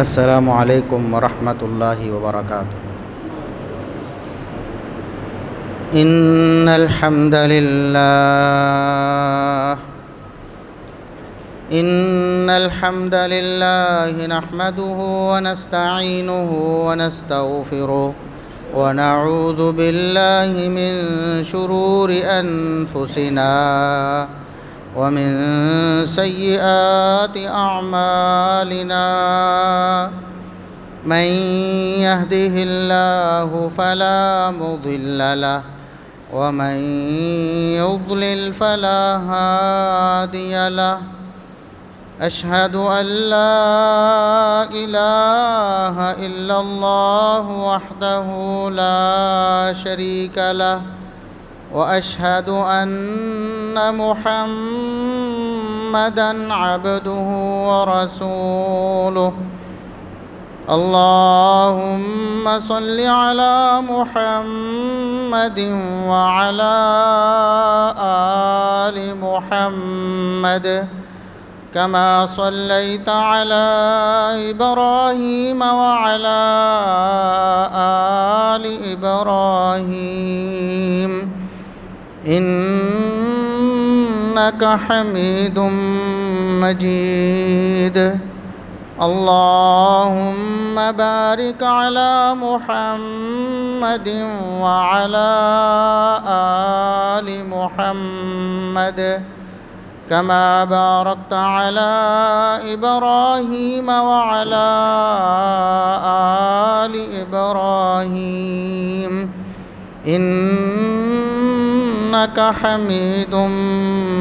السلام علیکم ورحمۃ اللہ وبرکاتہ۔ ان الحمد للہ نحمده ونستعینه ونستغفره ونعوذ باللہ من شرور انفسنا ومن سیئات اعمالنا من يهده الله فلا مضل له ومن يضلل فلا هادي له أشهد أن لا إله إلا الله وحده لا شريك له وأشهد أن محمدًا عبده ورسوله اللهم صل على محمد وعلى آل محمد كما صليت على إبراهيم وعلى آل إبراهيم إنك حميد مجيد اللهم بارك على محمد وعلى آل محمد كما باركت على إبراهيم وعلى آل إبراهيم إنك حميد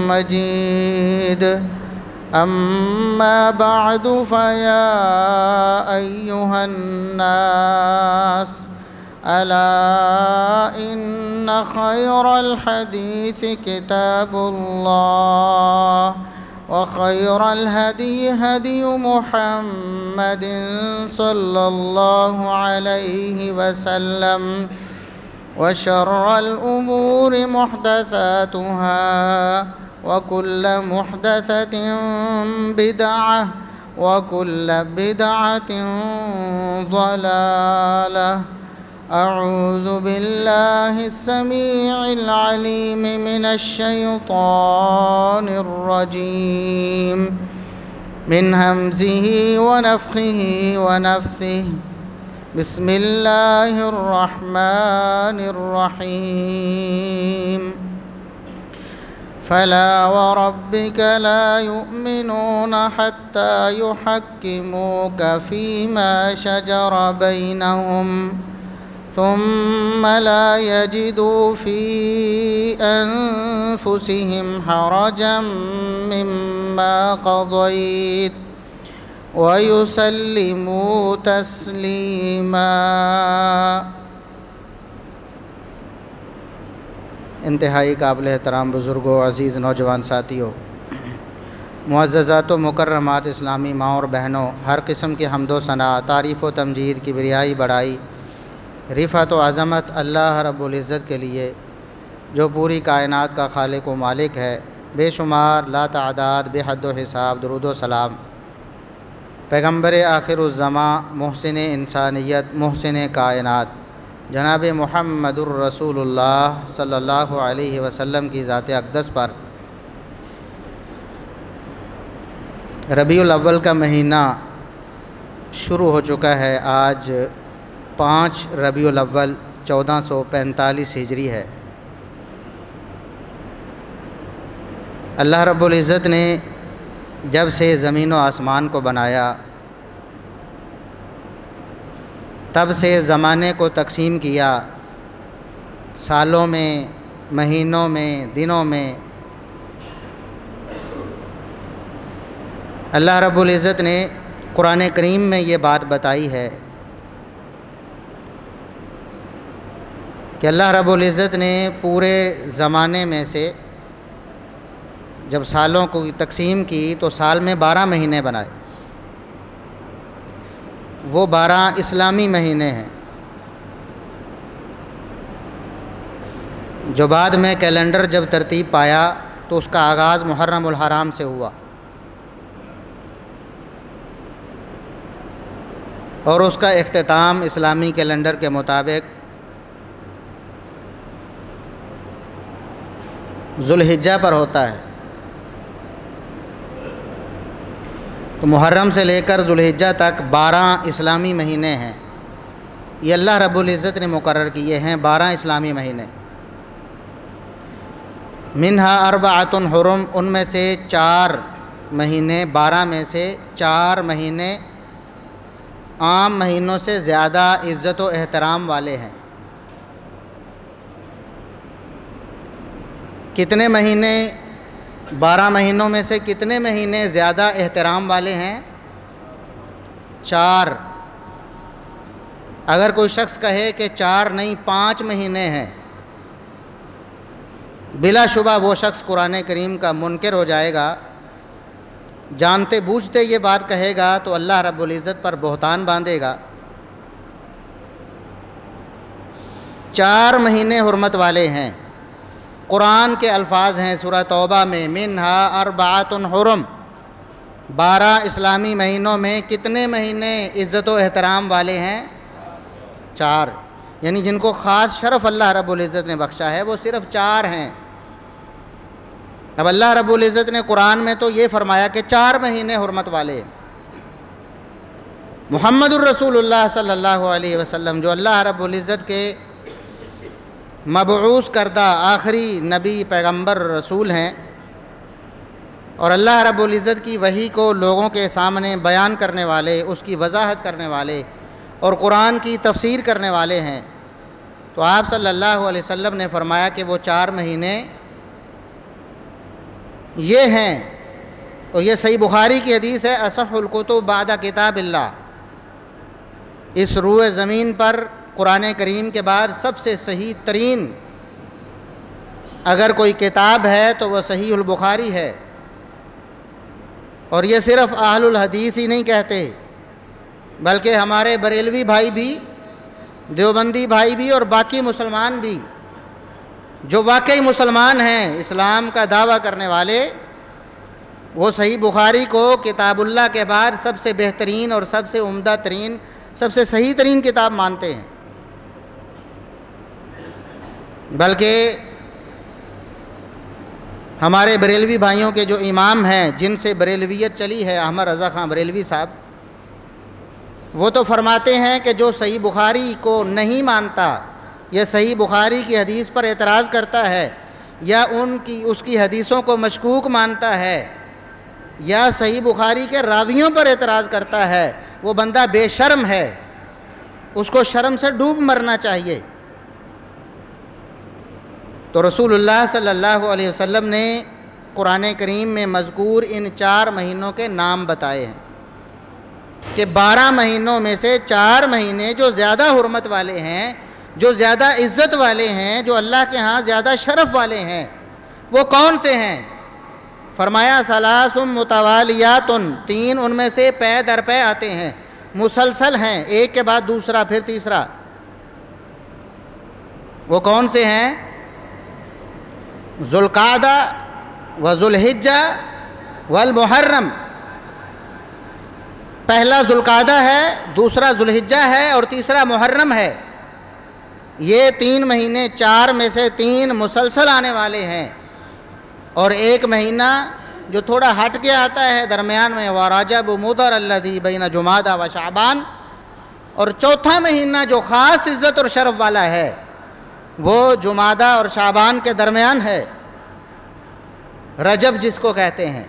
مجيد أما بعد فيا أيها الناس ألا إن خير الحديث كتاب الله وخير الهدي هدي محمد صلى الله عليه وسلم وشر الأمور محدثاتها وكل محدثة بدعة وكل بدعة ضلالة أعوذ بالله السميع العليم من الشيطان الرجيم من همزه ونفخه ونفثه بسم الله الرحمن الرحيم فلا وربك لا يؤمنون حتى يحكموك فيما شجر بينهم ثم لا يجدوا في أنفسهم حرجا مما قضيت ويسلموا تسليما۔ انتہائی قابل احترام بزرگوں، عزیز نوجوان ساتھیوں، معززات و مکرمات اسلامی ماں اور بہنوں، ہر قسم کی حمد و ثنا، تعریف و تمجید، کبریائی، بڑائی، رفعت و عظمت اللہ رب العزت کے لیے جو پوری کائنات کا خالق و مالک ہے۔ بے شمار لا تعداد بے حد و حساب درود و سلام پیغمبر آخر الزماں، محسن انسانیت، محسن کائنات جناب محمد الرسول اللہ صلی اللہ علیہ وسلم کی ذات اقدس پر۔ ربیع الاول کا مہینہ شروع ہو چکا ہے۔ آج 5 ربیع الاول 1445 ہجری ہے۔ اللہ رب العزت نے جب سے زمین و آسمان کو بنایا تب سے زمانے کو تقسیم کیا، سالوں میں، مہینوں میں، دنوں میں۔ اللہ رب العزت نے قرآن کریم میں یہ بات بتائی ہے کہ اللہ رب العزت نے پورے زمانے میں سے جب سالوں کو تقسیم کی تو سال میں 12 مہینے بنائے۔ وہ 12 اسلامی مہینے ہیں جو بعد میں کیلنڈر جب ترتیب پایا تو اس کا آغاز محرم الحرام سے ہوا۔ اور اس کا اختتام اسلامی کیلنڈر کے مطابق ذوالحجہ پر ہوتا ہے۔ تو محرم سے لے کر ذوالحجہ تک 12 اسلامی مہینے ہیں، یہ اللہ رب العزت نے مقرر کیے ہیں 12 اسلامی مہینے۔ منہا اربعۃ حرم، ان میں سے 4 مہینے، 12 میں سے 4 مہینے عام مہینوں سے زیادہ عزت و احترام والے ہیں۔ کتنے مہینے 12 مہینوں میں سے کتنے مہینے زیادہ احترام والے ہیں؟ 4۔ اگر کوئی شخص کہے کہ 4 نہیں 5 مہینے ہیں، بلا شبہ وہ شخص قرآن کریم کا منکر ہو جائے گا، جانتے بوجھتے یہ بات کہے گا تو اللہ رب العزت پر بہتان باندھے گا۔ 4 مہینے حرمت والے ہیں، قرآن کے الفاظ ہیں سورہ توبہ میں منہا اربعۃ حرم، 12 اسلامی مہینوں میں کتنے مہینے عزت و احترام والے ہیں؟ 4، یعنی جن کو خاص شرف اللہ رب العزت نے بخشا ہے وہ صرف 4 ہیں۔ اب اللہ رب العزت نے قرآن میں تو یہ فرمایا کہ 4 مہینے حرمت والے ہیں۔ محمد الرسول اللہ صلی اللہ علیہ وسلم جو اللہ رب العزت کے مبعوث کردہ آخری نبی پیغمبر رسول ہیں، اور اللہ رب العزت کی وحی کو لوگوں کے سامنے بیان کرنے والے، اس کی وضاحت کرنے والے اور قرآن کی تفسیر کرنے والے ہیں، تو آپ صلی اللہ علیہ وسلم نے فرمایا کہ وہ 4 مہینے یہ ہیں، اور یہ صحیح بخاری کی حدیث ہے، اصح الکتب بعد کتاب اللہ، اس روئے زمین پر قرآن کریم کے بعد سب سے صحیح ترین اگر کوئی کتاب ہے تو وہ صحیح البخاری ہے۔ اور یہ صرف اہل الحدیث ہی نہیں کہتے، بلکہ ہمارے بریلوی بھائی بھی، دیوبندی بھائی بھی اور باقی مسلمان بھی جو واقعی مسلمان ہیں، اسلام کا دعویٰ کرنے والے، وہ صحیح بخاری کو کتاب اللہ کے بعد سب سے بہترین اور سب سے عمدہ ترین، سب سے صحیح ترین کتاب مانتے ہیں۔ بلکہ ہمارے بریلوی بھائیوں کے جو امام ہیں جن سے بریلویت چلی ہے، احمد رضا خان بریلوی صاحب، وہ تو فرماتے ہیں کہ جو صحیح بخاری کو نہیں مانتا یا صحیح بخاری کی حدیث پر اعتراض کرتا ہے یا اس کی حدیثوں کو مشکوک مانتا ہے یا صحیح بخاری کے راویوں پر اعتراض کرتا ہے، وہ بندہ بے شرم ہے، اس کو شرم سے ڈوب مرنا چاہیے۔ تو رسول اللہ صلی اللہ علیہ وسلم نے قرآن کریم میں مذکور ان 4 مہینوں کے نام بتائے ہیں کہ 12 مہینوں میں سے 4 مہینے جو زیادہ حرمت والے ہیں، جو زیادہ عزت والے ہیں، جو اللہ کے ہاں زیادہ شرف والے ہیں، وہ کون سے ہیں؟ فرمایا ثلاث متوالیات، 3 ان میں سے پے در پے آتے ہیں، مسلسل ہیں، ایک کے بعد دوسرا پھر تیسرا۔ وہ کون سے ہیں؟ ذوالقعدہ و ذوالحجہ والمحرم۔ پہلا ذوالقعدہ ہے، دوسرا ذوالحجہ ہے اور تیسرا محرم ہے۔ یہ 3 مہینے، 4 میں سے 3 مسلسل آنے والے ہیں، اور ایک مہینہ جو تھوڑا ہٹ کے آتا ہے درمیان میں، وَرَجَبُ مُضَرَ الَّذِي بَيْنَ جُمَادَى وَشَعْبَانَ، اور چوتھا مہینہ جو خاص عزت اور شرف والا ہے وہ جمادہ اور شعبان کے درمیان ہے، رجب جس کو کہتے ہیں۔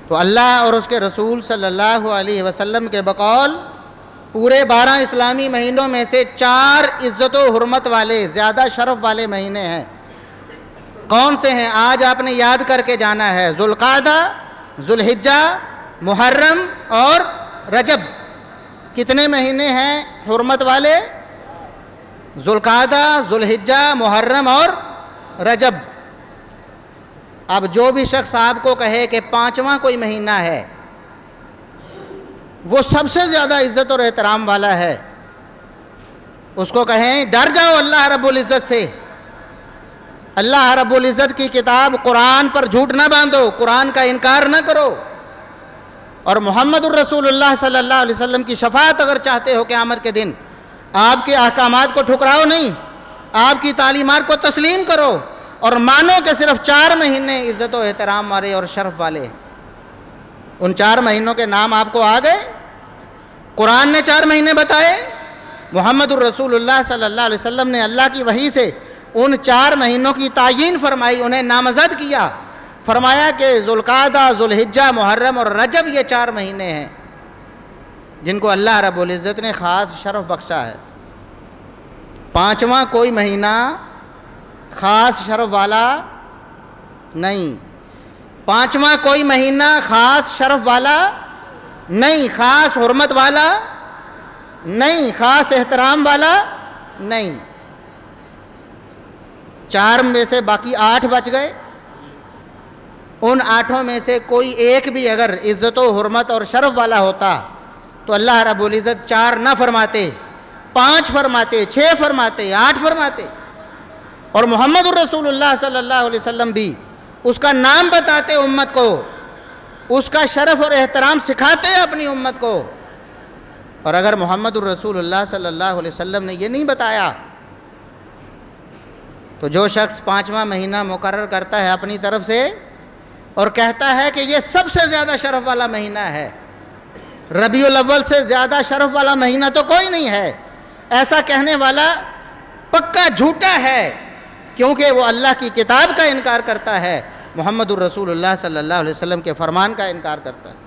تو اللہ اور اس کے رسول صلی اللہ علیہ وسلم کے بقول پورے 12 اسلامی مہینوں میں سے 4 عزت و حرمت والے، زیادہ شرف والے مہینے ہیں۔ کون سے ہیں؟ آج آپ نے یاد کر کے جانا ہے، ذوالقعدہ، ذوالحجہ، محرم اور رجب۔ کتنے مہینے ہیں حرمت والے؟ ذوالقعدہ، ذوالحجہ، محرم اور رجب۔ اب جو بھی شخص آپ کو کہے کہ 5واں کوئی مہینہ ہے وہ سب سے زیادہ عزت اور احترام والا ہے، اس کو کہیں ڈر جاؤ اللہ رب العزت سے، اللہ رب العزت کی کتاب قرآن پر جھوٹ نہ باندھو، قرآن کا انکار نہ کرو، اور محمد الرسول اللہ صلی اللہ علیہ وسلم کی شفاعت اگر چاہتے ہو قیامت کے دن، آپ کے احکامات کو ٹھکراؤ نہیں، آپ کی تعلیمات کو تسلیم کرو اور مانو کہ صرف 4 مہینے عزت و احترام والے اور شرف والے ہیں۔ ان 4 مہینوں کے نام آپ کو آ گئے؟ قرآن نے 4 مہینے بتائے، محمد الرسول اللہ صلی اللہ علیہ وسلم نے اللہ کی وحی سے ان 4 مہینوں کی تعیین فرمائی، انہیں نامزد کیا، فرمایا کہ ذوالقعدہ، ذوالحجہ، محرم اور رجب یہ 4 مہینے ہیں جن کو اللہ رب العزت نے خاص شرف بخشا ہے۔ 5واں کوئی مہینہ خاص شرف والا نہیں، 5واں کوئی مہینہ خاص شرف والا نہیں، خاص حرمت والا نہیں، خاص احترام والا نہیں۔ 4 میں سے باقی 8 بچ گئے، ان 8 میں سے کوئی ایک بھی اگر عزت و حرمت اور شرف والا ہوتا تو اللہ رب العزت 4 نہ فرماتے، 5 فرماتے، 6 فرماتے، 8 فرماتے، اور محمد الرسول اللہ صلی اللہ علیہ وسلم بھی اس کا نام بتاتے امت کو، اس کا شرف اور احترام سکھاتے اپنی امت کو۔ اور اگر محمد الرسول اللہ صلی اللہ علیہ وسلم نے یہ نہیں بتایا تو جو شخص 5واں مہینہ مقرر کرتا ہے اپنی طرف سے اور کہتا ہے کہ یہ سب سے زیادہ شرف والا مہینہ ہے، ربیع الاول سے زیادہ شرف والا مہینہ تو کوئی نہیں ہے، ایسا کہنے والا پکا جھوٹا ہے، کیونکہ وہ اللہ کی کتاب کا انکار کرتا ہے، محمد الرسول اللہ صلی اللہ علیہ وسلم کے فرمان کا انکار کرتا ہے۔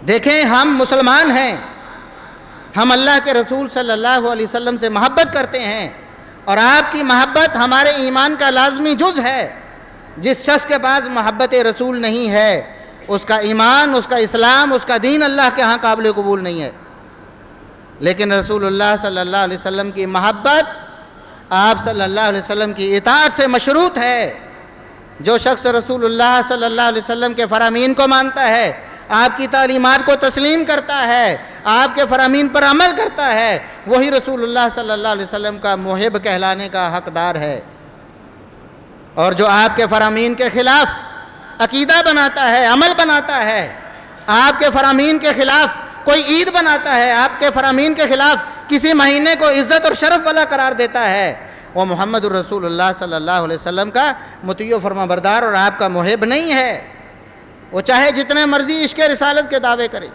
دیکھیں، ہم مسلمان ہیں، ہم اللہ کے رسول صلی اللہ علیہ وسلم سے محبت کرتے ہیں، اور آپ کی محبت ہمارے ایمان کا لازمی جز ہے۔ جس شخص کے پاس محبت رسول نہیں ہے، اس کا ایمان، اس کا اسلام، اس کا دین اللہ کے ہاں قابل قبول نہیں ہے۔ لیکن رسول اللہ صلی اللہ علیہ وسلم کی محبت آپ صلی اللہ علیہ وسلم کی اطاعت سے مشروط ہے۔ جو شخص رسول اللہ صلی اللہ علیہ وسلم کے فرامین کو مانتا ہے، آپ کی تعلیمات کو تسلیم کرتا ہے، آپ کے فرامین پر عمل کرتا ہے، وہی رسول اللہ صلی اللہ علیہ وسلم کا محب کہلانے کا حقدار ہے۔ اور جو آپ کے فرامین کے خلاف عقیدہ بناتا ہے، عمل بناتا ہے، آپ کے فرامین کے خلاف کوئی عید بناتا ہے، آپ کے فرامین کے خلاف کسی مہینے کو عزت اور شرف والا قرار دیتا ہے، وہ محمد الرسول اللہ صلی اللہ علیہ وسلم کا مطیع و فرما بردار اور آپ کا محب نہیں ہے، وہ چاہے جتنے مرضی عشق رسالت کے دعوے کرے۔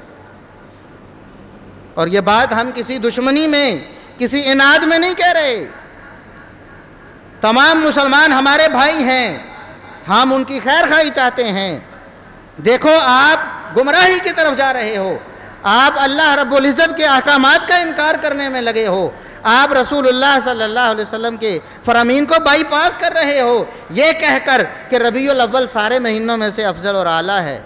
اور یہ بات ہم کسی دشمنی میں، کسی اناد میں نہیں کہہ رہے، تمام مسلمان ہمارے بھائی ہیں، ہم ان کی خیر خواہی چاہتے ہیں۔ دیکھو، آپ گمراہی کی طرف جا رہے ہو، آپ اللہ رب العزت کے احکامات کا انکار کرنے میں لگے ہو، آپ رسول اللہ صلی اللہ علیہ وسلم کے فرامین کو بائی پاس کر رہے ہو، یہ کہہ کر کہ ربیع الاول سارے مہینوں میں سے افضل اور اعلیٰ ہے،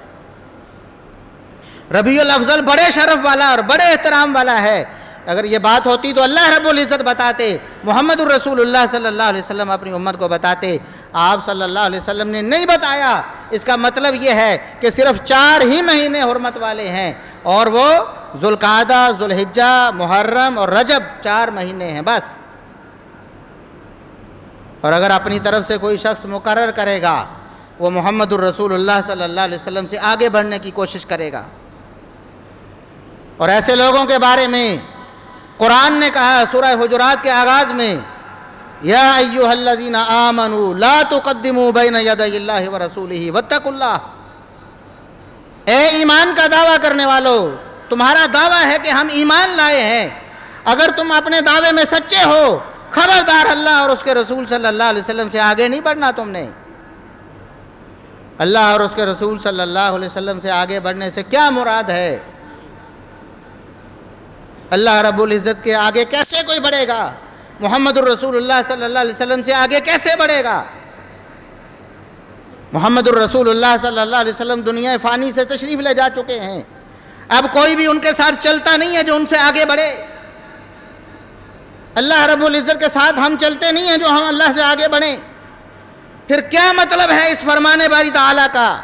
ربیع الاول بڑے شرف والا اور بڑے احترام والا ہے۔ اگر یہ بات ہوتی تو اللہ رب العزت بتاتے، محمد الرسول اللہ صلی اللہ علیہ وسلم اپنی امت کو بتاتے، آپ صلی اللہ علیہ وسلم نے نہیں بتایا۔ اس کا مطلب یہ ہے کہ صرف 4 ہی مہینے حرمت والے ہیں، اور وہ ذوالقعدہ، ذوالحجہ، محرم اور رجب 4 مہینے ہیں بس۔ اور اگر اپنی طرف سے کوئی شخص مقرر کرے گا، وہ محمد الرسول اللہ صلی اللہ علیہ وسلم سے آگے بڑھنے کی کوشش کرے گا۔ اور ایسے لوگوں کے بارے میں قرآن نے کہا سورہ حجرات کے آغاز میں، یا ایھا الذین آمنوا لا تقدموا بین یدی اللہ ورسولہ واتقوا اللہ۔ اے ایمان کا دعویٰ کرنے والو، تمہارا دعویٰ ہے کہ ہم ایمان لائے ہیں، اگر تم اپنے دعوے میں سچے ہو، خبردار اللہ اور اس کے رسول صلی اللہ علیہ وسلم سے آگے نہیں بڑھنا تم نے۔ اللہ اور اس کے رسول صلی اللہ علیہ وسلم سے آگے بڑھنے سے کیا مراد ہے؟ اللہ رب العزت کے آگے کیسے کوئی بڑھے گا؟ محمد الرسول اللہ صلی اللہ علیہ وسلم سے آگے کیسے بڑھے گا؟ محمد الرسول اللہ صلی اللہ علیہ وسلم دنیا فانی سے تشریف لے جا چکے ہیں، اب کوئی بھی ان کے ساتھ چلتا نہیں ہے جو ان سے آگے بڑھے۔ اللہ رب العزت کے ساتھ ہم چلتے نہیں ہیں جو ہم اللہ سے آگے بڑھیں۔ پھر کیا مطلب ہے اس فرمان باری تعالیٰ کا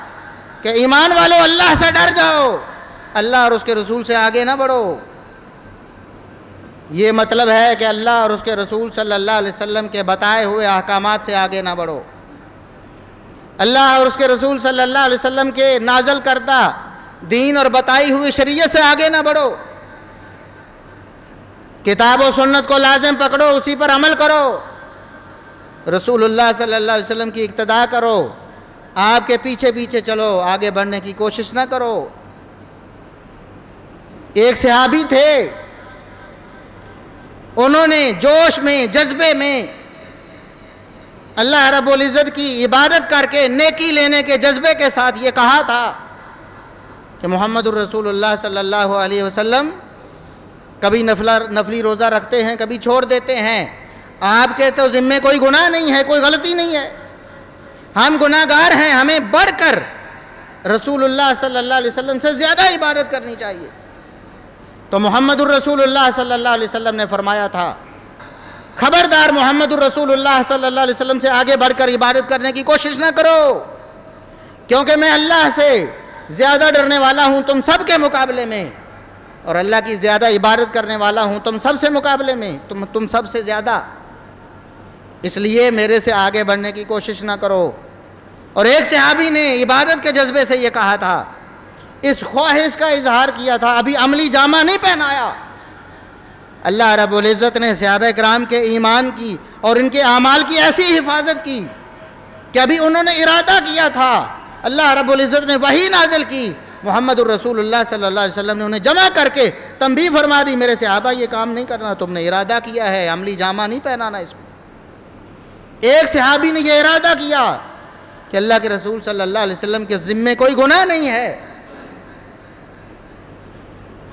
کہ ایمان والو اللہ سے ڈر جاؤ، اللہ اور اس کے رسول سے آگے نہ بڑھو؟ یہ مطلب ہے کہ اللہ اور اس کے رسول صلی اللہ علیہ وسلم کے بتائے ہوئے احکامات سے آگے نہ بڑھو۔ اللہ اور اس کے رسول صلی اللہ علیہ وسلم کے نازل کردہ دین اور بتائی ہوئی شریعت سے آگے نہ بڑھو، کتاب و سنت کو لازم پکڑو، اسی پر عمل کرو، رسول اللہ صلی اللہ علیہ وسلم کی اقتداء کرو، آپ کے پیچھے پیچھے چلو، آگے بڑھنے کی کوشش نہ کرو۔ ایک صحابی تھے، انہوں نے جوش میں جذبے میں اللہ رب العزت کی عبادت کر کے نیکی لینے کے جذبے کے ساتھ یہ کہا تھا کہ محمد الرسول اللہ صلی اللہ علیہ وسلم کبھی نفلی روزہ رکھتے ہیں، کبھی چھوڑ دیتے ہیں، آپ کے تو ذمے کوئی گناہ نہیں ہے، کوئی غلطی نہیں ہے، ہم گناہ گار ہیں، ہمیں بڑھ کر رسول اللہ صلی اللہ علیہ وسلم سے زیادہ عبادت کرنی چاہیے۔ تو محمد الرسول اللہ صلی اللہ علیہ وسلم نے فرمایا تھا، خبردار محمد الرسول اللہ صلی اللہ علیہ وسلم سے آگے بڑھ کر عبادت کرنے کی کوشش نہ کرو، کیونکہ میں اللہ سے زیادہ ڈرنے والا ہوں تم سب کے مقابلے میں، اور اللہ کی زیادہ عبادت کرنے والا ہوں تم سب سے مقابلے میں، تم سب سے زیادہ، اس لیے میرے سے آگے بڑھنے کی کوشش نہ کرو۔ اور ایک صحابی نے عبادت کے جذبے سے یہ کہا تھا، اس خواہش کا اظہار کیا تھا، ابھی عملی جامہ نہیں پہنایا۔ اللہ رب العزت نے صحابہ کرام کے ایمان کی اور ان کے اعمال کی ایسی حفاظت کی کہ ابھی انہوں نے ارادہ کیا تھا، اللہ رب العزت نے وحی نازل کی، محمد الرسول اللہ صلی اللہ علیہ وسلم نے انہیں جمع کر کے تنبیہ فرما دی، میرے صحابہ یہ کام نہیں کرنا، تم نے ارادہ کیا ہے، عملی جامہ نہیں پہنانا اس کو۔ ایک صحابی نے یہ ارادہ کیا کہ اللہ کے رسول صلی اللہ علیہ وسلم کے ذمے کوئی گناہ نہیں ہے،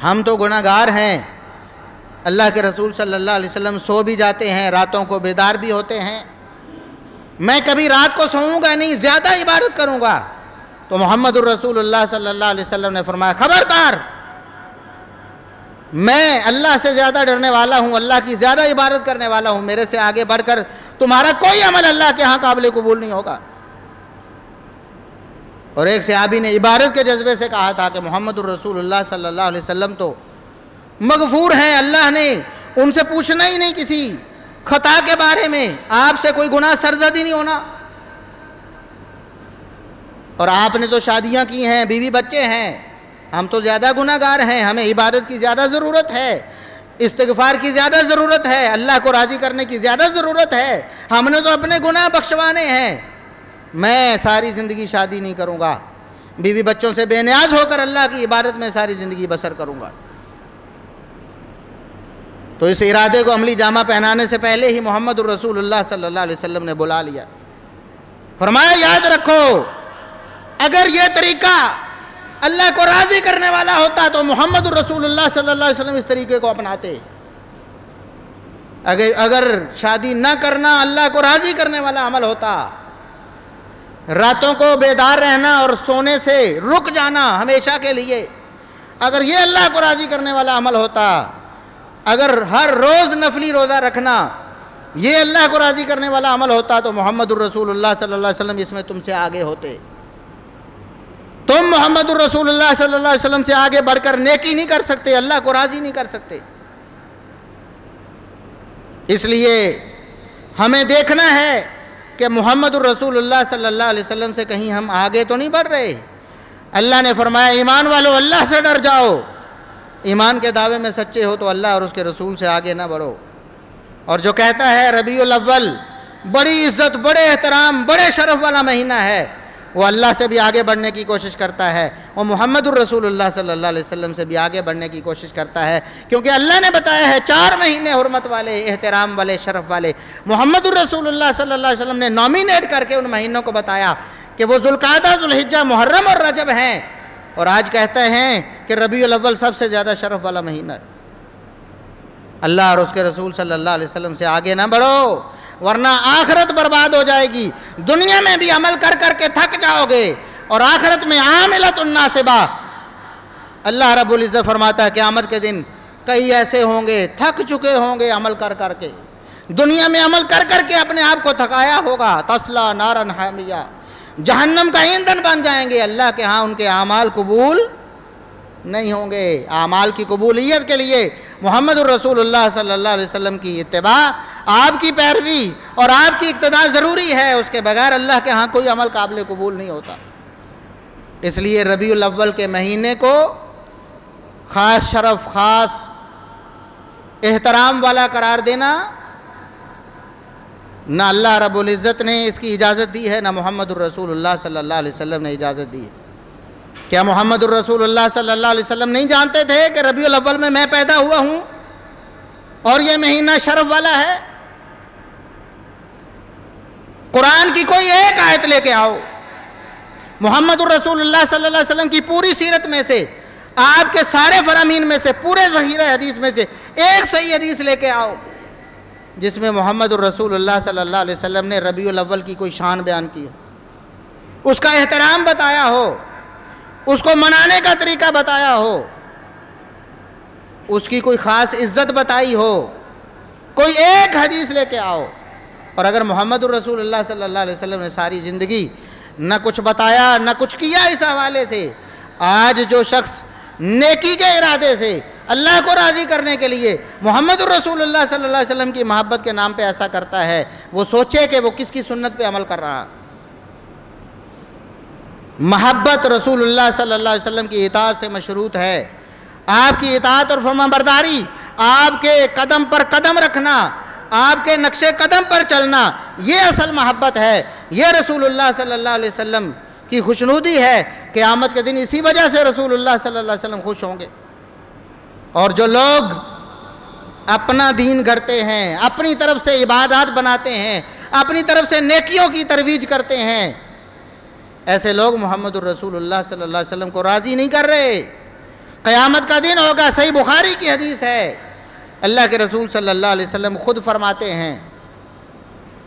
ہم تو گناہ گار ہیں، اللہ کے رسول صلی اللہ علیہ وسلم سو بھی جاتے ہیں، راتوں کو بیدار بھی ہوتے ہیں، میں کبھی رات کو سوؤں گا نہیں، زیادہ عبادت کروں گا۔ تو محمد الرسول اللہ صلی اللہ علیہ وسلم نے فرمایا، خبردار، میں اللہ سے زیادہ ڈرنے والا ہوں، اللہ کی زیادہ عبادت کرنے والا ہوں، میرے سے آگے بڑھ کر تمہارا کوئی عمل اللہ کے ہاں قابل قبول نہیں ہوگا۔ اور ایک صحابی نے عبادت کے جذبے سے کہا تھا کہ محمد الرسول اللہ صلی اللہ علیہ وسلم تو مغفور ہیں، اللہ نے ان سے پوچھنا ہی نہیں کسی خطا کے بارے میں، آپ سے کوئی گناہ سرزد ہی نہیں ہونا، اور آپ نے تو شادیاں کی ہیں، بیوی بچے ہیں، ہم تو زیادہ گناہ گار ہیں، ہمیں عبادت کی زیادہ ضرورت ہے، استغفار کی زیادہ ضرورت ہے، اللہ کو راضی کرنے کی زیادہ ضرورت ہے، ہم نے تو اپنے گناہ بخشوانے ہیں، میں ساری زندگی شادی نہیں کروں گا، بیوی بچوں سے بے نیاز ہو کر اللہ کی عبادت میں ساری زندگی بسر کروں گا۔ تو اس ارادے کو عملی جامہ پہنانے سے پہلے ہی محمد الرسول اللہ صلی اللہ علیہ وسلم نے بلا لیا، فرمایا یاد رکھو، اگر یہ طریقہ اللہ کو راضی کرنے والا ہوتا تو محمد الرسول اللہ صلی اللہ علیہ وسلم اس طریقے کو اپناتے۔ اگر شادی نہ کرنا اللہ کو راضی کرنے والا عمل ہوتا، راتوں کو بیدار رہنا اور سونے سے رک جانا ہمیشہ کے لیے، اگر یہ اللہ کو راضی کرنے والا عمل ہوتا، اگر ہر روز نفلی روزہ رکھنا یہ اللہ کو راضی کرنے والا عمل ہوتا تو محمد الرسول اللہ صلی اللہ علیہ وسلم اس میں تم سے آگے ہوتے۔ تم محمد الرسول اللہ صلی اللہ علیہ وسلم سے آگے بڑھ کر نیکی نہیں کر سکتے، اللہ کو راضی نہیں کر سکتے۔ اس لیے ہمیں دیکھنا ہے کہ محمد الرسول اللہ صلی اللہ علیہ وسلم سے کہیں ہم آگے تو نہیں بڑھ رہے۔ اللہ نے فرمایا ایمان والو اللہ سے ڈر جاؤ، ایمان کے دعوے میں سچے ہو تو اللہ اور اس کے رسول سے آگے نہ بڑھو۔ اور جو کہتا ہے ربیع الاول بڑی عزت، بڑے احترام، بڑے شرف والا مہینہ ہے، وہ اللہ سے بھی آگے بڑھنے کی کوشش کرتا ہے، وہ محمد الرسول اللہ صلی اللہ علیہ وسلم سے بھی آگے بڑھنے کی کوشش کرتا ہے، کیونکہ اللہ نے بتایا ہے 4 مہینے حرمت والے، احترام والے، شرف والے۔ محمد الرسول اللہ صلی اللہ علیہ وسلم نے نامینیٹ کر کے ان مہینوں کو بتایا کہ وہ ذوالقعدہ، ذوالحجہ، محرم اور رجب ہیں، اور آج کہتے ہیں کہ ربیع الاول سب سے زیادہ شرف والا مہینہ ہے۔ اللہ اور اس کے رسول صلی اللہ علیہ وسلم سے آگے نہ بڑھو، ورنہ آخرت برباد ہو جائے گی، دنیا میں بھی عمل کر کر کے تھک جاؤ گے، اور آخرت میں عاملۃ ناصبہ۔ اللہ رب العزت فرماتا ہے قیامت کے دن کئی ایسے ہوں گے تھک چکے ہوں گے عمل کر کر کے، دنیا میں عمل کر کر کے اپنے آپ کو تھکایا ہوگا، تسلا نارن حامیہ، جہنم کا ایندھن بن جائیں گے، اللہ کے ہاں ان کے اعمال قبول نہیں ہوں گے۔ اعمال کی قبولیت کے لیے محمد الرسول اللہ صلی اللہ علیہ وسلم کی اتباع، آپ کی پیروی اور آپ کی اقتداء ضروری ہے، اس کے بغیر اللہ کے ہاں کوئی عمل قابل قبول نہیں ہوتا۔ اس لیے ربیع الاول کے مہینے کو خاص شرف، خاص احترام والا قرار دینا نہ اللہ رب العزت نے اس کی اجازت دی ہے، نہ محمد الرسول اللہ صلی اللہ علیہ وسلم نے اجازت دی ہے۔ کیا محمد الرسول اللہ صلی اللہ علیہ وسلم نہیں جانتے تھے کہ ربیع الاول میں پیدا ہوا ہوں اور یہ مہینہ شرف والا ہے؟ قرآن کی کوئی ایک آیت لے کے آؤ، محمد الرسول اللہ صلی اللہ علیہ وسلم کی پوری سیرت میں سے، آپ کے سارے فرامین میں سے، پورے ذخیرہ حدیث میں سے ایک صحیح حدیث لے کے آؤ جس میں محمد الرسول اللہ صلی اللہ علیہ وسلم نے ربیع الاول کی کوئی شان بیان کی ہو، اس کا احترام بتایا ہو، اس کو منانے کا طریقہ بتایا ہو، اس کی کوئی خاص عزت بتائی ہو۔ کوئی ایک حدیث لے کے آؤ۔ اور اگر محمد الرسول اللہ صلی اللہ علیہ وسلم نے ساری زندگی نہ کچھ بتایا نہ کچھ کیا اس حوالے سے، آج جو شخص نیکی کے ارادے سے اللہ کو راضی کرنے کے لیے محمد الرسول اللہ صلی اللہ علیہ وسلم کی محبت کے نام پہ ایسا کرتا ہے، وہ سوچے کہ وہ کس کی سنت پہ عمل کر رہا۔ محبت رسول اللہ صلی اللہ علیہ وسلم کی اطاعت سے مشروط ہے۔ آپ کی اطاعت اور فرمانبرداری، آپ کے قدم پر قدم رکھنا، آپ کے نقش قدم پر چلنا، یہ اصل محبت ہے، یہ رسول اللہ صلی اللہ علیہ وسلم کی خوشنودی ہے۔ قیامت کے دن اسی وجہ سے رسول اللہ صلی اللہ علیہ وسلم خوش ہوں گے۔ اور جو لوگ اپنا دین گھڑتے ہیں، اپنی طرف سے عبادات بناتے ہیں، اپنی طرف سے نیکیوں کی ترویج کرتے ہیں، ایسے لوگ محمد الرسول اللہ صلی اللہ علیہ وسلم کو راضی نہیں کر رہے۔ قیامت کا دن ہوگا، صحیح بخاری کی حدیث ہے، اللہ کے رسول صلی اللہ علیہ وسلم خود فرماتے ہیں،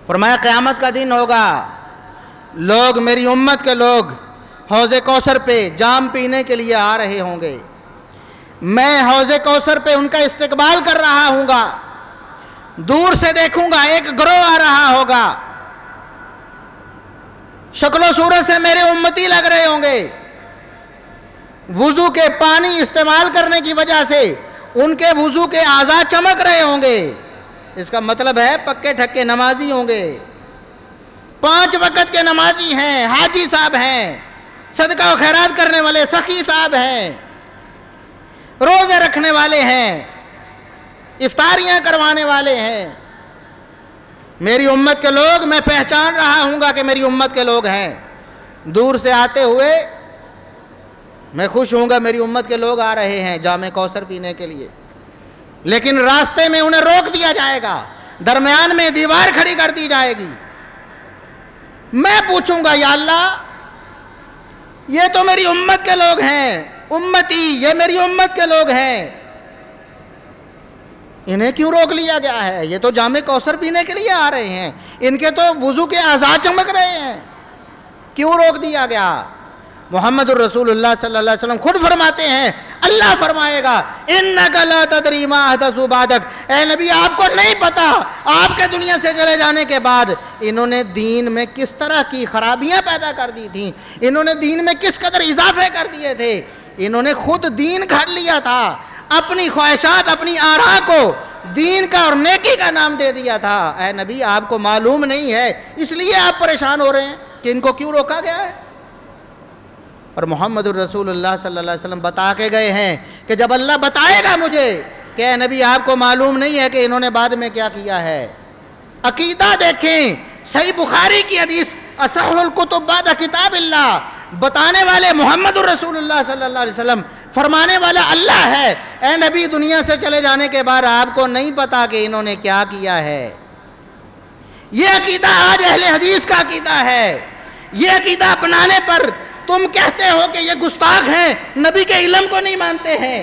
فرمایا قیامت کا دن ہوگا، لوگ میری امت کے لوگ حوض کوثر پہ جام پینے کے لیے آ رہے ہوں گے، میں حوض کوثر پہ ان کا استقبال کر رہا ہوں گا، دور سے دیکھوں گا ایک گروہ آ رہا ہوگا، شکل و صورت سے میرے امتی لگ رہے ہوں گے، وضو کے پانی استعمال کرنے کی وجہ سے ان کے وضو کے اعضاء چمک رہے ہوں گے، اس کا مطلب ہے پکے ٹھکے نمازی ہوں گے، 5 وقت کے نمازی ہیں، حاجی صاحب ہیں، صدقہ و خیرات کرنے والے سخی صاحب ہیں، روزے رکھنے والے ہیں، افطاریاں کروانے والے ہیں۔ میری امت کے لوگ، میں پہچان رہا ہوں گا کہ میری امت کے لوگ ہیں، دور سے آتے ہوئے میں خوش ہوں گا میری امت کے لوگ آ رہے ہیں جام کوثر پینے کے لیے، لیکن راستے میں انہیں روک دیا جائے گا، درمیان میں دیوار کھڑی کر دی جائے گی۔ میں پوچھوں گا یا اللہ، یہ تو میری امت کے لوگ ہیں، امتی، یہ میری امت کے لوگ ہیں، انہیں کیوں روک لیا گیا ہے؟ یہ تو جام کوثر پینے کے لیے آ رہے ہیں، ان کے تو وضو کے اعضاء چمک رہے ہیں، کیوں روک دیا گیا؟ محمد الرسول اللہ صلی اللہ علیہ وسلم خود فرماتے ہیں، اللہ فرمائے گا اِنَّكَ لَا تَدْرِي مَا أَحْدَثُ بَعْدَكَ، اے نبی آپ کو نہیں پتا آپ کے دنیا سے چلے جانے کے بعد انہوں نے دین میں کس طرح کی خرابیاں پیدا کر دی تھیں، انہوں نے دین میں کس قدر اضافے کر دیے تھے، انہوں نے خود دین گھڑ لیا تھا، اپنی خواہشات، اپنی آراء کو دین کا اور نیکی کا نام دے دیا تھا۔ اے نبی آپ کو معلوم نہیں ہے، اس لیے آپ پریشان ہو رہے ہیں کہ ان کو کیوں روکا گیا ہے؟ اور محمد الرسول اللہ صلی اللہ علیہ وسلم بتا کے گئے ہیں کہ جب اللہ بتائے گا مجھے کہ اے نبی آپ کو معلوم نہیں ہے کہ انہوں نے بعد میں کیا کیا ہے۔ عقیدہ دیکھیں، صحیح بخاری کی حدیث، اصح الکتب بعد کتاب اللہ، بتانے والے محمد الرسول اللہ صلی اللہ علیہ وسلم، فرمانے والا اللہ ہے۔ اے نبی دنیا سے چلے جانے کے بعد آپ کو نہیں پتا کہ انہوں نے کیا کیا ہے۔ یہ عقیدہ آج اہل حدیث کا عقیدہ ہے۔ یہ عقیدہ اپنانے پر تم کہتے ہو کہ یہ گستاخ ہیں، نبی کے علم کو نہیں مانتے ہیں۔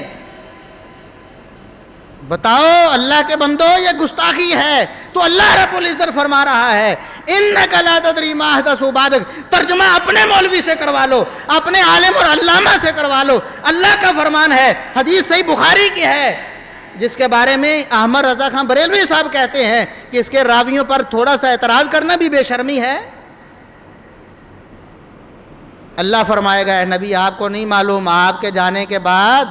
بتاؤ اللہ کے بندو، یہ گستاخی ہے تو اللہ رب العزت فرما رہا ہے اِنَّكَ لَا تَدْرِي مَا أَحْدَثُ بَعْدَكَ۔ ترجمہ اپنے مولوی سے کروا لو، اپنے عالم اور علامہ سے کروا لو، اللہ کا فرمان ہے، حدیث صحیح بخاری کی ہے، جس کے بارے میں احمد رضا خان بریلوی صاحب کہتے ہیں کہ اس کے راویوں پر تھوڑا سا اعتراض کرنا بھی بے شرمی ہے۔ اللہ فرمائے گا اے نبی آپ کو نہیں معلوم آپ کے جانے کے بعد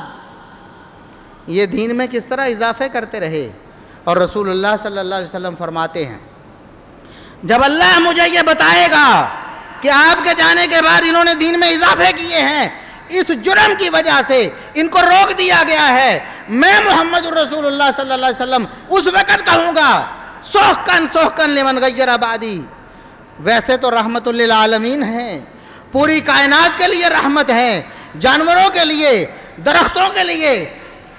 یہ دین میں کس طرح اضافے کرتے رہے، اور رسول اللہ صلی اللہ علیہ وسلم فرماتے ہیں جب اللہ مجھے یہ بتائے گا کہ آپ کے جانے کے بعد انہوں نے دین میں اضافے کیے ہیں، اس جرم کی وجہ سے ان کو روک دیا گیا ہے، میں محمد الرسول اللہ صلی اللہ علیہ وسلم اس وقت کہوں گا سحقاً سحقاً لمن غیر بعدی۔ ویسے تو رحمت للعالمین ہیں، پوری کائنات کے لیے رحمت ہیں، جانوروں کے لیے، درختوں کے لیے،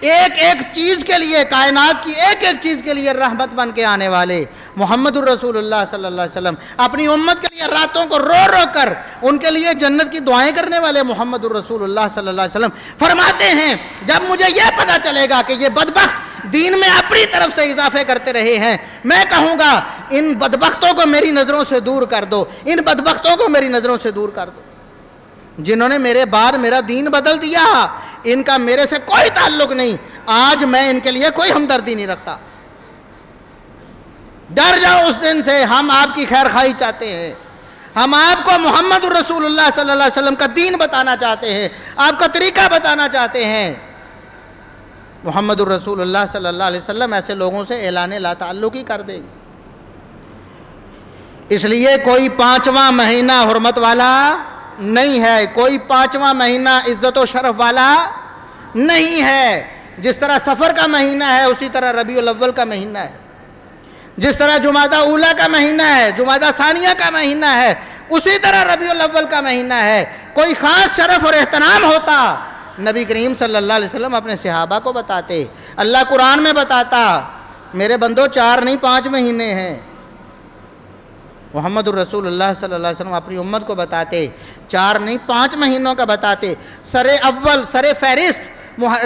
ایک ایک چیز کے لیے، کائنات کی ایک ایک چیز کے لیے رحمت بن کے آنے والے محمد الرسول اللہ صلی اللہ علیہ وسلم، اپنی امت کے لیے راتوں کو رو رو کر ان کے لیے جنت کی دعائیں کرنے والے محمد الرسول اللہ صلی اللہ علیہ وسلم فرماتے ہیں جب مجھے یہ پتہ چلے گا کہ یہ بدبخت دین میں اپنی طرف سے اضافے کرتے رہے ہیں، میں کہوں گا ان بدبختوں کو میری نظروں سے دور کر دو، ان بدبختوں کو میری نظروں سے دور کر دو، جنہوں نے میرے بعد میرا دین بدل دیا، ان کا میرے سے کوئی تعلق نہیں، آج میں ان کے لیے کوئی ہمدردی نہیں رکھتا۔ ڈر جاؤ اس دن سے، ہم آپ کی خیر خواہی چاہتے ہیں، ہم آپ کو محمد الرسول اللہ صلی اللہ علیہ وسلم کا دین بتانا چاہتے ہیں، آپ کا طریقہ بتانا چاہتے ہیں۔ محمد الرسول اللہ صلی اللہ علیہ وسلم ایسے لوگوں سے اعلان لا تعلقی کر دیں گے۔ اس لیے کوئی 5واں مہینہ حرمت والا نہیں ہے، کوئی 5واں مہینہ عزت و شرف والا نہیں ہے۔ جس طرح سفر کا مہینہ ہے اسی طرح ربیع الاول کا مہینہ ہے، جس طرح جمادی اولیٰ کا مہینہ ہے، جمادی ثانیہ کا مہینہ ہے، اسی طرح ربیع الاول کا مہینہ ہے۔ کوئی خاص شرف اور احترام ہوتا نبی کریم صلی اللہ علیہ وسلم اپنے صحابہ کو بتاتے، اللہ قرآن میں بتاتا میرے بندو 4 نہیں 5 مہینے ہیں۔ محمد الرسول اللہ صلی اللہ علیہ وسلم اپنی امت کو بتاتے 4 نہیں 5 مہینوں کا بتاتے، سر اول سر فہرست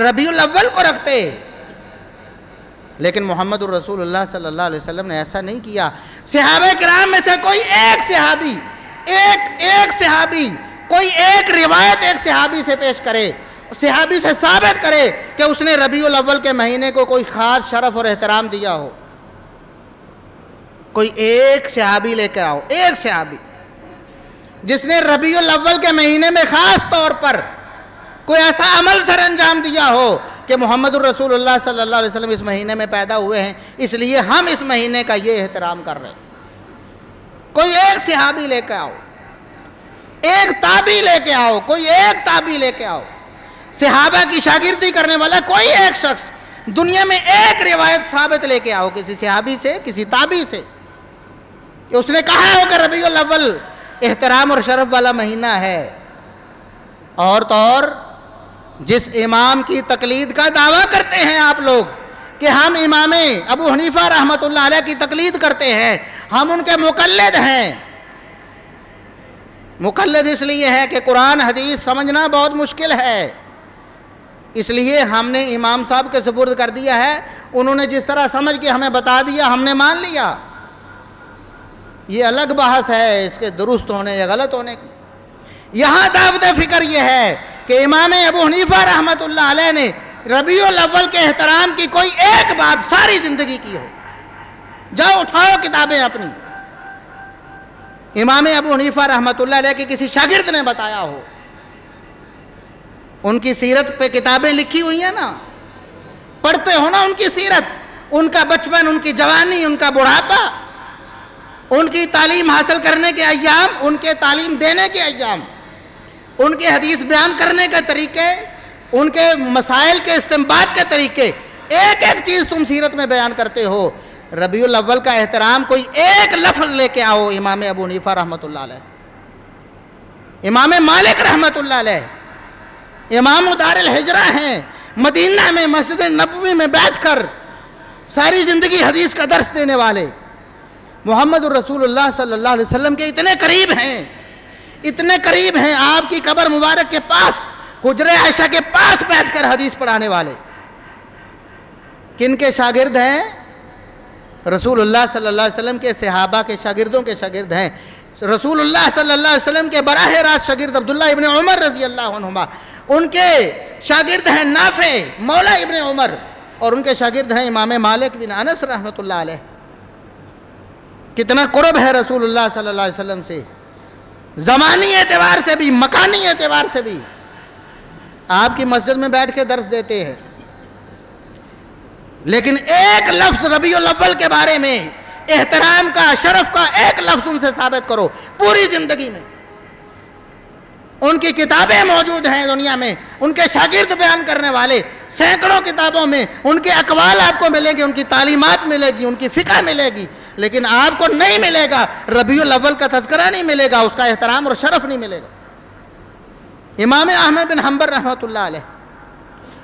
ربیع الاول کو رکھتے، لیکن محمد الرسول اللہ صلی اللہ علیہ وسلم نے ایسا نہیں کیا۔ صحابہ کرام میں سے کوئی ایک صحابی کوئی ایک روایت ایک صحابی سے پیش کرے، صحابی سے ثابت کرے کہ اس نے ربیع الاول کے مہینے کو کوئی خاص شرف اور احترام دیا ہو۔ کوئی ایک صحابی لے کر آؤ، ایک صحابی جس نے ربیع الاول کے مہینے میں خاص طور پر کوئی ایسا عمل سر انجام دیا ہو کہ محمد الرسول اللہ صلی اللہ علیہ وسلم اس مہینے میں پیدا ہوئے ہیں، اس لیے ہم اس مہینے کا یہ احترام کر رہے ہیں۔ کوئی ایک صحابی لے کے آؤ، ایک تابعی لے کے آؤ، کوئی ایک تابعی لے کے آؤ، صحابہ کی شاگردی کرنے والا کوئی ایک شخص دنیا میں ایک روایت ثابت لے کے آؤ کسی صحابی سے، کسی تابعی سے، کہ اس نے کہا ہو کہ ربیع الاول احترام اور شرف والا مہینہ ہے۔ اور تو اور جس امام کی تقلید کا دعویٰ کرتے ہیں آپ لوگ کہ ہم امام ابو حنیفہ رحمۃ اللہ علیہ کی تقلید کرتے ہیں، ہم ان کے مقلد ہیں۔ مقلد اس لیے ہے کہ قرآن حدیث سمجھنا بہت مشکل ہے، اس لیے ہم نے امام صاحب کے سپرد کر دیا ہے، انہوں نے جس طرح سمجھ کے ہمیں بتا دیا ہم نے مان لیا۔ یہ الگ بحث ہے اس کے درست ہونے یا غلط ہونے کی۔ یہاں دعوت فکر یہ ہے کہ امام ابو حنیفہ رحمۃ اللہ علیہ نے ربیع الاول کے احترام کی کوئی ایک بات ساری زندگی کی ہو، جاؤ اٹھاؤ کتابیں اپنی، امام ابو حنیفہ رحمۃ اللہ علیہ کے کسی شاگرد نے بتایا ہو، ان کی سیرت پہ کتابیں لکھی ہوئی ہیں نا، پڑھتے ہو نا ان کی سیرت، ان کا بچپن، ان کی جوانی، ان کا بڑھاپا، ان کی تعلیم حاصل کرنے کے ایام، ان کے تعلیم دینے کے ایام، ان کے حدیث بیان کرنے کے طریقے، ان کے مسائل کے استنباط کے طریقے، ایک ایک چیز تم سیرت میں بیان کرتے ہو۔ ربیع الاول کا احترام کوئی ایک لفظ لے کے آؤ امام ابو حنیفہ رحمۃ اللہ علیہ، امام مالک رحمۃ اللہ علیہ، امام دار الہجرہ ہیں، مدینہ میں مسجد نبوی میں بیٹھ کر ساری زندگی حدیث کا درس دینے والے، محمد الرسول اللہ صلی اللہ علیہ وسلم کے اتنے قریب ہیں، اتنے قریب ہیں، آپ کی قبر مبارک کے پاس، حجرہ عائشہ کے پاس بیٹھ کر حدیث پڑھانے والے، کن کے شاگرد ہیں؟ رسول اللہ صلی اللہ علیہ وسلم کے صحابہ کے شاگردوں کے شاگرد ہیں۔ رسول اللہ صلی اللہ علیہ وسلم کے براہ راست شاگرد عبداللہ ابن عمر رضی اللہ عنہما، ان کے شاگرد ہیں نافع مولا ابن عمر، اور ان کے شاگرد ہیں امام مالک بن انس رحمۃ اللہ علیہ۔ کتنا قرب ہے رسول اللہ صلی اللہ علیہ وسلم سے، زمانی اعتبار سے بھی، مکانی اعتبار سے بھی۔ آپ کی مسجد میں بیٹھ کے درس دیتے ہیں، لیکن ایک لفظ ربیع الاول کے بارے میں احترام کا، شرف کا ایک لفظ ان سے ثابت کرو پوری زندگی میں۔ ان کی کتابیں موجود ہیں دنیا میں، ان کے شاگرد بیان کرنے والے سینکڑوں کتابوں میں ان کے اقوال آپ کو ملے گی، ان کی تعلیمات ملے گی، ان کی فقہ ملے گی، لیکن آپ کو نہیں ملے گا ربیع الاول کا تذکرہ نہیں ملے گا، اس کا احترام اور شرف نہیں ملے گا۔ امام احمد بن حنبل رحمۃ اللہ علیہ،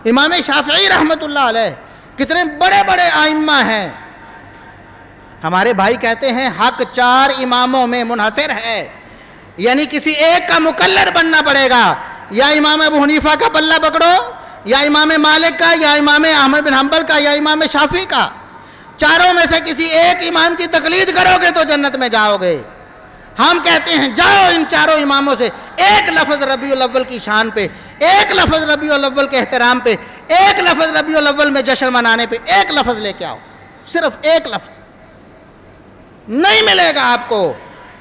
امام شافعی رحمۃ اللہ علیہ، کتنے بڑے بڑے ائمہ ہیں۔ ہمارے بھائی کہتے ہیں حق 4 اماموں میں منحصر ہے، یعنی کسی ایک کا مقلد بننا پڑے گا، یا امام ابو حنیفہ کا پلہ پکڑو، یا امام مالک کا، یا امام احمد بن حنبل کا، یا امام شافعی کا۔ چاروں میں سے کسی ایک امام کی تقلید کرو گے تو جنت میں جاؤ گے۔ ہم کہتے ہیں جاؤ ان چاروں اماموں سے ایک لفظ ربیع الاول کی شان پہ، ایک لفظ ربیع الاول کے احترام پہ، ایک لفظ ربیع الاول میں جشن منانے پہ، ایک لفظ لے کے آؤ، صرف ایک لفظ نہیں ملے گا آپ کو۔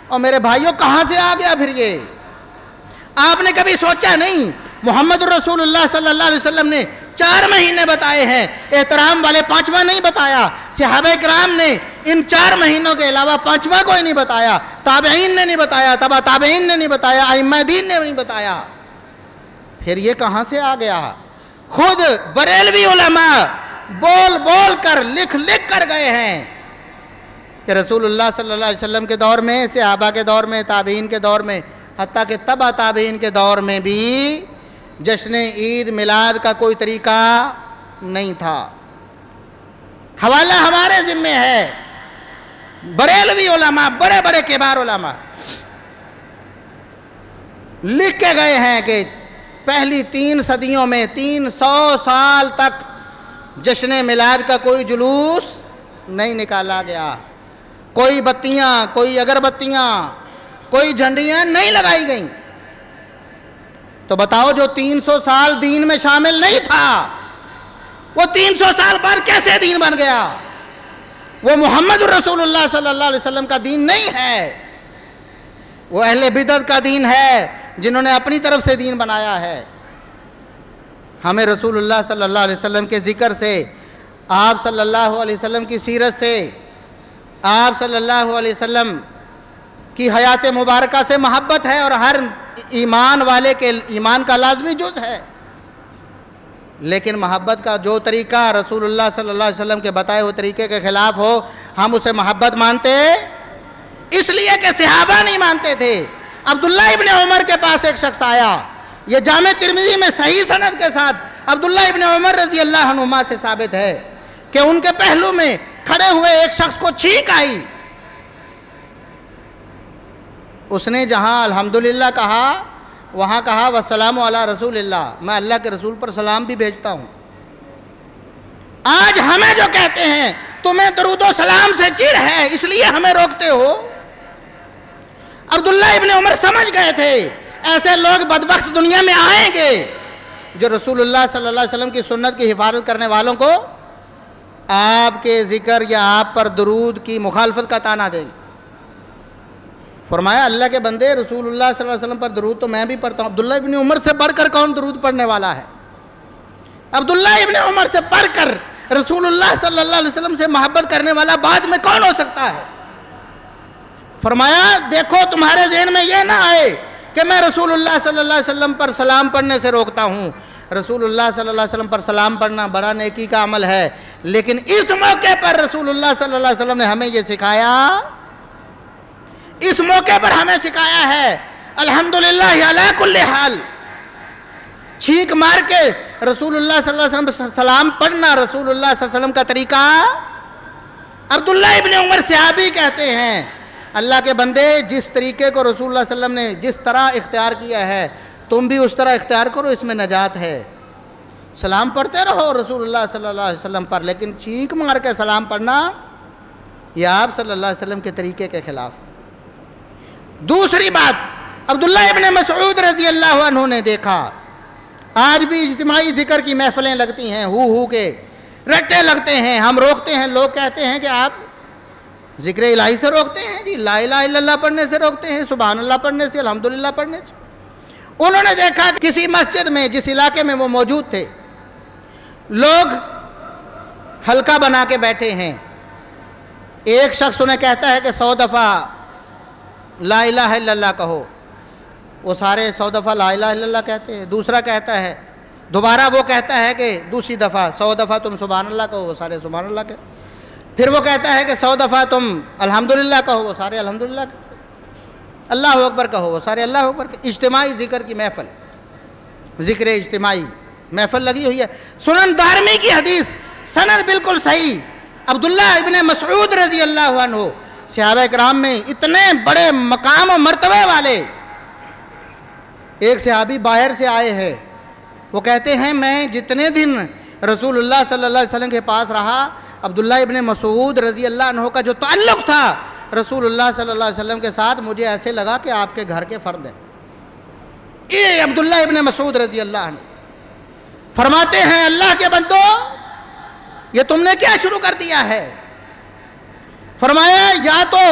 اور میرے بھائیوں کہاں سے آ گیا پھر یہ؟ آپ نے کبھی سوچا نہیں محمد رسول اللہ صلی اللہ علیہ وسلم نے 4 مہینے بتائے ہیں، احترام والے 5واں نہیں بتایا، صحابہ کرام نے ان 4 مہینوں کے علاوہ 5واں کوئی نہیں بتایا، تابعین نے نہیں بتایا، تبع تابعین نے نہیں بتایا، ائمہ دین نے نہیں بتایا، پھر یہ کہاں سے آ گیا؟ خود بریلوی علماء بول بول کر لکھ کر گئے ہیں کہ رسول اللہ صلی اللہ علیہ وسلم کے دور میں، صحابہ کے دور میں، تابعین کے دور میں، حتیٰ کہ تبع تابعین کے دور میں بھی جشن عید میلاد کا کوئی طریقہ نہیں تھا۔ حوالہ ہمارے ذمہ ہے، بریلوی علماء، بڑے بڑے کبار علماء لکھ کے گئے ہیں کہ پہلی 3 صدیوں میں 300 سال تک جشن میلاد کا کوئی جلوس نہیں نکالا گیا، کوئی بتیاں، کوئی اگربتیاں، کوئی جھنڈیاں نہیں لگائی گئیں۔ تو بتاؤ جو 300 سال دین میں شامل نہیں تھا، وہ 300 سال بعد کیسے دین بن گیا؟ وہ محمد رسول اللہ صلی اللہ علیہ وسلم کا دین نہیں ہے، وہ اہل بدعت کا دین ہے جنہوں نے اپنی طرف سے دین بنایا ہے۔ ہمیں رسول اللہ صلی اللہ علیہ وسلم کے ذکر سے، آپ صلی اللہ علیہ وسلم کی سیرت سے، آپ صلی اللہ علیہ وسلم کی حیات مبارکہ سے محبت ہے، اور ہر ایمان والے کے ایمان کا لازمی جز ہے، لیکن محبت کا جو طریقہ رسول اللہ صلی اللہ علیہ وسلم کے بتائے ہوئے طریقے کے خلاف ہو، ہم اسے محبت مانتے اس لیے کہ صحابہ نہیں مانتے تھے۔ عبداللہ ابن عمر کے پاس ایک شخص آیا، یہ جامع ترمذی میں صحیح سند کے ساتھ عبداللہ ابن عمر رضی اللہ عنہما سے ثابت ہے کہ ان کے پہلو میں کھڑے ہوئے ایک شخص کو چھینک آئی، اس نے جہاں الحمدللہ کہا وہاں کہا والسلام علی رسول اللہ، میں اللہ کے رسول پر سلام بھی بھیجتا ہوں۔ آج ہمیں جو کہتے ہیں تمہیں درود و سلام سے چڑ ہے اس لیے ہمیں روکتے ہو، عبداللہ ابن عمر سمجھ گئے تھے ایسے لوگ بدبخت دنیا میں آئیں گے جو رسول اللہ صلی اللہ علیہ وسلم کی سنت کی حفاظت کرنے والوں کو آپ کے ذکر یا آپ پر درود کی مخالفت کا طعنہ دیں گے۔ فرمایا اللہ کے بندے، رسول اللہ صلی اللہ علیہ وسلم پر درود تو میں بھی پڑھتا ہوں، عبداللہ ابن عمر سے بڑھ کر کون درود پڑھنے والا ہے؟ عبداللہ ابن عمر سے بڑھ کر رسول اللہ صلی اللہ علیہ وسلم سے محبت کرنے والا بعد میں کون ہو سکتا ہے؟ فرمایا دیکھو تمہارے ذہن میں یہ نہ آئے کہ میں رسول اللہ صلی اللہ علیہ وسلم پر سلام پڑھنے سے روکتا ہوں، رسول اللہ صلی اللہ علیہ وسلم پر سلام پڑھنا بڑا نیکی کا عمل ہے، لیکن اس موقع پر رسول اللہ صلی اللہ علیہ وسلم نے ہمیں یہ سکھایا، اس موقع پر ہمیں سکھایا ہے الحمدللہ علی کل حال، چھینک مار کے رسول اللہ صلی اللہ علیہ وسلم پر سلام پڑھنا رسول اللہ صلی اللہ علیہ وسلم کا طریقہ۔ عبداللہ ابن عمر صحابی کہتے ہیں اللہ کے بندے جس طریقے کو رسول اللہ صلی اللہ علیہ وسلم نے جس طرح اختیار کیا ہے تم بھی اس طرح اختیار کرو، اس میں نجات ہے۔ سلام پڑھتے رہو رسول اللہ صلی اللہ علیہ وسلم پر، لیکن چھینک مار کے سلام پڑھنا یہ آپ صلی اللہ علیہ وسلم کے طریقے کے خلاف۔ دوسری بات، عبداللہ ابن مسعود رضی اللہ عنہ نے دیکھا آج بھی اجتماعی ذکر کی محفلیں لگتی ہیں، ہو کے رٹے لگتے ہیں، ہم روکتے ہیں، لوگ کہتے ہیں کہ آپ ذکر الہی سے روکتے ہیں، جی لا الہ الا اللہ پڑھنے سے روکتے ہیں، سبحان اللہ پڑھنے سے، الحمدللہ پڑھنے سے۔ انہوں نے دیکھا کسی مسجد میں جس علاقے میں وہ موجود تھے، لوگ حلقہ بنا کے بیٹھے ہیں. ایک شخص انہیں کہتا ہے کہ 100 دفعہ لا الہ الا اللہ کہو، وہ سارے 100 دفعہ لا الہ الا اللہ کہتے ہیں. دوسرا کہتا ہے، دوبارہ وہ کہتا ہے کہ دوسری دفعہ 100 دفعہ تم سبحان اللہ کہو، وہ سارے سبحان اللہ کہتے. پھر وہ کہتا ہے کہ 100 دفعہ تم الحمدللہ کہو، وہ سارے الحمدللہ کہتے. اللہ اکبر کہو، وہ سارے اللہ اکبر کہتے. اجتماعی ذکر کی محفل، ذکر اجتماعی محفل لگی ہوئی ہے. سنن دارمی کی حدیث، سند بالکل صحیح. عبداللہ ابن مسعود رضی اللہ عنہ، صحابہ کرام میں اتنے بڑے مقام و مرتبے والے. ایک صحابی باہر سے آئے ہیں، وہ کہتے ہیں میں جتنے دن رسول اللہ صلی اللہ علیہ وسلم کے پاس رہا، عبداللہ ابن مسعود رضی اللہ عنہ کا جو تعلق تھا رسول اللہ صلی اللہ علیہ وسلم کے ساتھ، مجھے ایسے لگا کہ آپ کے گھر کے فرد ہیں. یہ عبداللہ ابن مسعود رضی اللہ عنہ فرماتے ہیں، اللہ کے بندو، یہ تم نے کیا شروع کر دیا ہے؟ فرمایا یا تو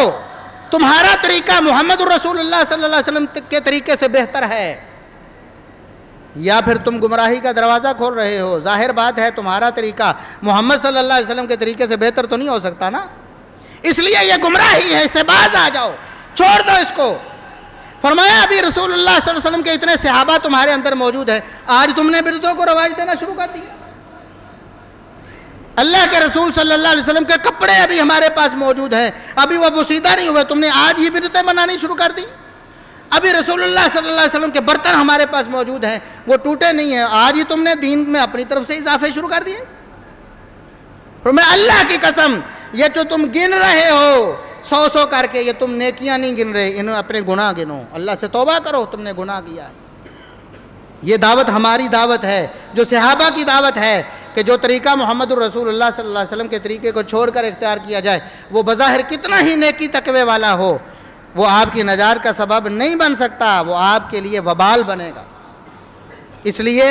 تمہارا طریقہ محمد الرسول اللہ صلی اللہ علیہ وسلم کے طریقے سے بہتر ہے، یا پھر تم گمراہی کا دروازہ کھول رہے ہو. ظاہر بات ہے تمہارا طریقہ محمد صلی اللہ علیہ وسلم کے طریقے سے بہتر تو نہیں ہو سکتا نا، اس لیے یہ گمراہی ہے، اس سے باز آ جاؤ، چھوڑ دو اس کو. فرمایا ابھی رسول اللہ صلی اللہ علیہ وسلم کے اتنے صحابہ تمہارے اندر موجود ہیں، آج تم نے بدعتوں کو رواج دینا شروع کر دیا. اللہ کے رسول صلی اللہ علیہ وسلم کے کپڑے ابھی ہمارے پاس موجود ہیں، ابھی وہ بوسیدہ نہیں ہوئے، تم نے آج ہی بدعتیں بنانی شروع کر دی. ابھی رسول اللہ صلی اللہ علیہ وسلم کے برتن ہمارے پاس موجود ہیں، وہ ٹوٹے نہیں ہیں، آج ہی تم نے دین میں اپنی طرف سے اضافے شروع کر دیے. میں اللہ کی قسم، یہ جو تم گن رہے ہو 100 کر کے، یہ تم نیکیاں نہیں گن رہے، انہیں اپنے گناہ گنو، اللہ سے توبہ کرو، تم نے گناہ کیا ہے. یہ دعوت ہماری دعوت ہے، جو صحابہ کی دعوت ہے کہ جو طریقہ محمد الرسول اللہ صلی اللہ علیہ وسلم کے طریقے کو چھوڑ کر اختیار کیا جائے، وہ بظاہر کتنا ہی نیکی تقوی والا ہو، وہ آپ کی نجات کا سبب نہیں بن سکتا، وہ آپ کے لیے وبال بنے گا. اس لیے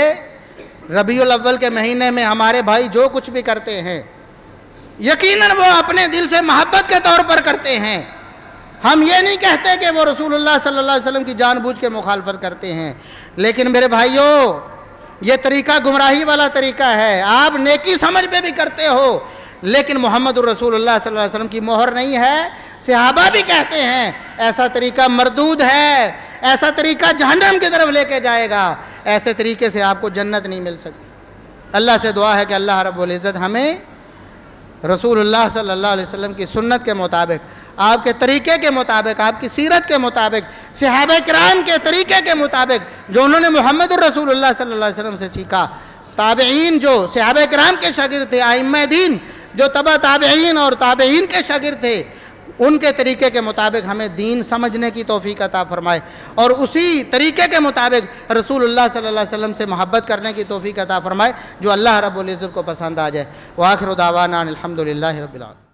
ربیع الاول کے مہینے میں ہمارے بھائی جو کچھ بھی کرتے ہیں، یقیناً وہ اپنے دل سے محبت کے طور پر کرتے ہیں. ہم یہ نہیں کہتے کہ وہ رسول اللہ صلی اللہ علیہ وسلم کی جان بوجھ کے مخالفت کرتے ہیں، لیکن میرے بھائیوں، یہ طریقہ گمراہی والا طریقہ ہے. آپ نیکی سمجھ پہ بھی کرتے ہو، لیکن محمد الرسول اللہ صلی اللہ علیہ وسلم کی مہر نہیں ہے. صحابہ بھی کہتے ہیں ایسا طریقہ مردود ہے، ایسا طریقہ جہنم کی طرف لے کے جائے گا، ایسے طریقے سے آپ کو جنت نہیں مل سکتی. اللہ سے دعا ہے کہ اللہ رب العزت ہمیں رسول اللہ صلی اللہ علیہ وسلم کی سنت کے مطابق، آپ کے طریقے کے مطابق، آپ کی سیرت کے مطابق، صحابہ کرام کے طریقے کے مطابق، جو انہوں نے محمد الرسول اللہ صلی اللہ علیہ وسلم سے سیکھا، تابعین جو صحابہ کرام کے شاگرد تھے، ائمہ دین جو تبع تابعین اور تابعین کے شاگرد تھے، ان کے طریقے کے مطابق ہمیں دین سمجھنے کی توفیق عطا فرمائے، اور اسی طریقے کے مطابق رسول اللہ صلی اللہ علیہ وسلم سے محبت کرنے کی توفیق عطا فرمائے جو اللہ رب العزت کو پسند آ جائے. وآخر دعوانا الحمدللہ رب العالمین.